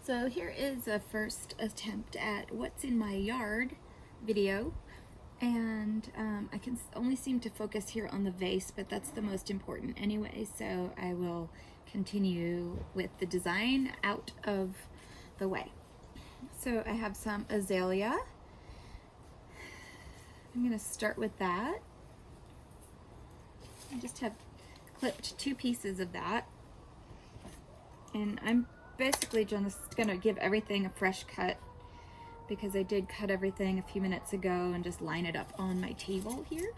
So here is a first attempt at what's in my yard video, and I can only seem to focus here on the vase, but that's the most important anyway, so I will continue with the design out of the way. So I have some azalea. I'm going to start with that. I just have clipped 2 pieces of that, and I'm basically just gonna give everything a fresh cut because I did cut everything a few minutes ago and just line it up on my table here.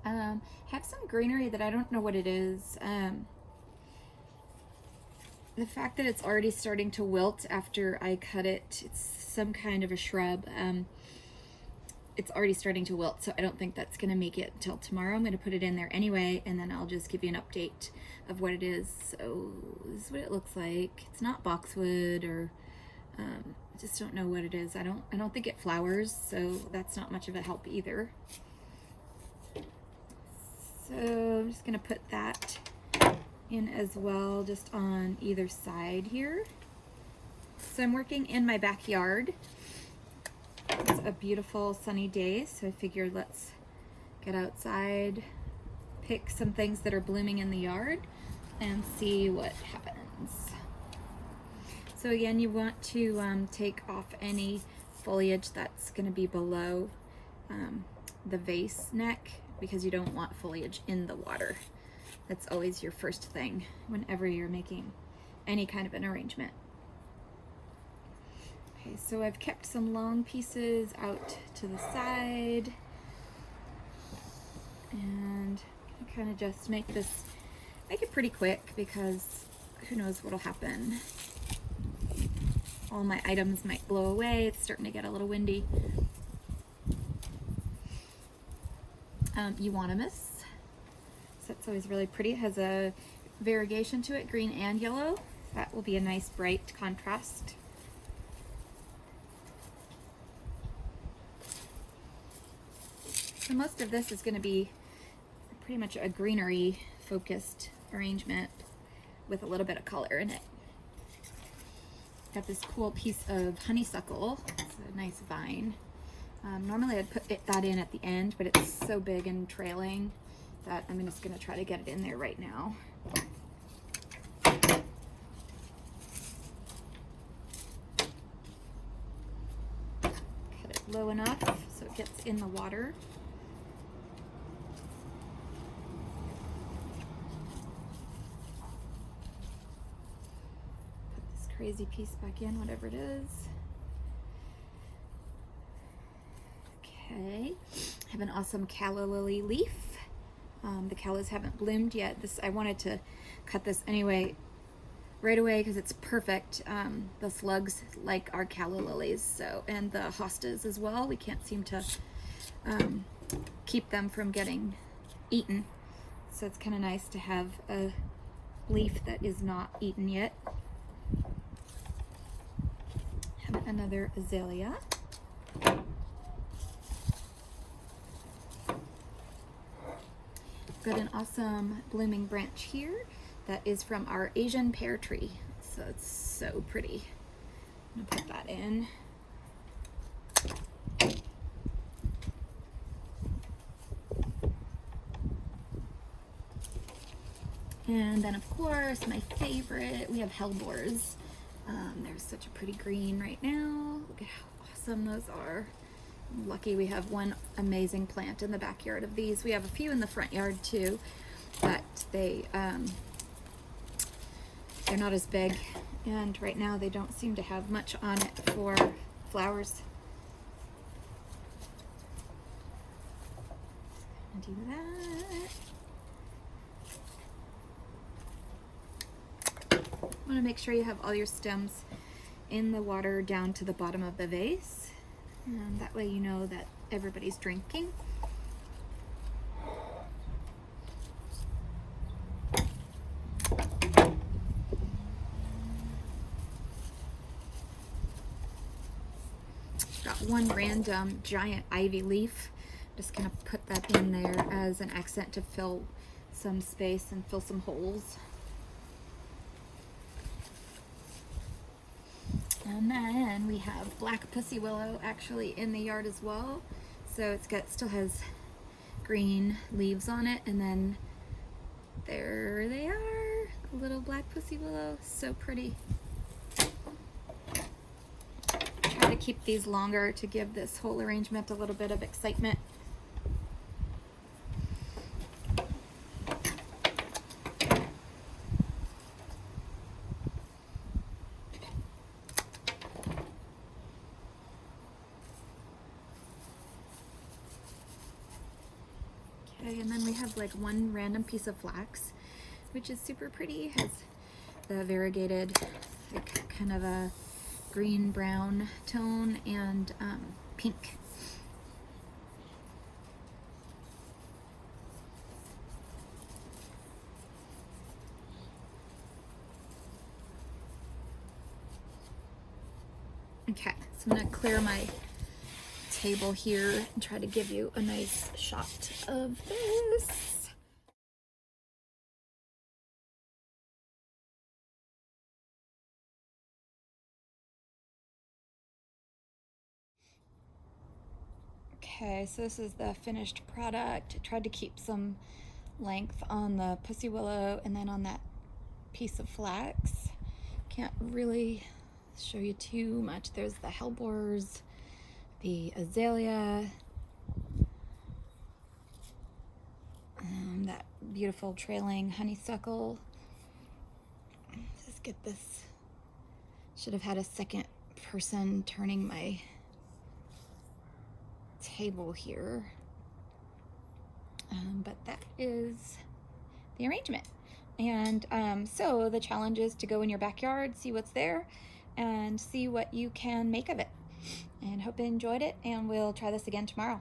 Have some greenery that I don't know what it is. The fact that it's already starting to wilt after I cut it, it's some kind of a shrub. It's already starting to wilt, so I don't think that's gonna make it until tomorrow. I'm gonna put it in there anyway, and then I'll just give you an update of what it is. So this is what it looks like. It's not boxwood, or I just don't know what it is. I don't think it flowers, so that's not much of a help either. So I'm just gonna put that in as well, just on either side here. So I'm working in my backyard. It's a beautiful sunny day, so I figured let's get outside, pick some things that are blooming in the yard, and see what happens. So again, you want to take off any foliage that's going to be below the vase neck, because you don't want foliage in the water. That's always your first thing whenever you're making any kind of an arrangement. Okay, so I've kept some long pieces out to the side, and I kind of just make it pretty quick, because who knows what'll happen. All my items might blow away. It's starting to get a little windy. Euonymus, so that's always really pretty. It has a variegation to it, green and yellow. That will be a nice bright contrast. So most of this is going to be pretty much a greenery focused arrangement with a little bit of color in it. Got this cool piece of honeysuckle. It's a nice vine. Normally I'd put that in at the end, but it's so big and trailing that I'm just going to try to get it in there right now. Cut it low enough so it gets in the water. Crazy piece back in, whatever it is. Okay, I have an awesome calla lily leaf. The callas haven't bloomed yet. I wanted to cut this anyway, right away, because it's perfect. The slugs like our calla lilies, so, and the hostas as well. We can't seem to keep them from getting eaten, so it's kind of nice to have a leaf that is not eaten yet. Another azalea. Got an awesome blooming branch here that is from our Asian pear tree. So it's so pretty. I'm gonna put that in. And then of course, my favorite, we have hellebores. There's such a pretty green right now. Look at how awesome those are. I'm lucky we have one amazing plant in the backyard of these. We have a few in the front yard too, but they're not as big, and right now they don't seem to have much on it for flowers. Do that. Want to make sure you have all your stems in the water down to the bottom of the vase, and that way you know that everybody's drinking. Got one random giant ivy leaf. Just gonna put that in there as an accent to fill some space and fill some holes. And then we have black pussy willow actually in the yard as well. So still has green leaves on it, and then there they are, the little black pussy willow, so pretty. Try to keep these longer to give this whole arrangement a little bit of excitement. Okay, and then we have like one random piece of flax, which is super pretty. Has the variegated, like kind of a green brown tone and pink. Okay, so I'm gonna clear my table here and try to give you a nice shot of this. Okay, so this is the finished product. I tried to keep some length on the pussy willow and then on that piece of flax. Can't really show you too much. There's the hellebores, the azalea, that beautiful trailing honeysuckle. Just get this. Should have had a second person turning my table here. But that is the arrangement. And so the challenge is to go in your backyard, see what's there, and see what you can make of it. And hope you enjoyed it, and we'll try this again tomorrow.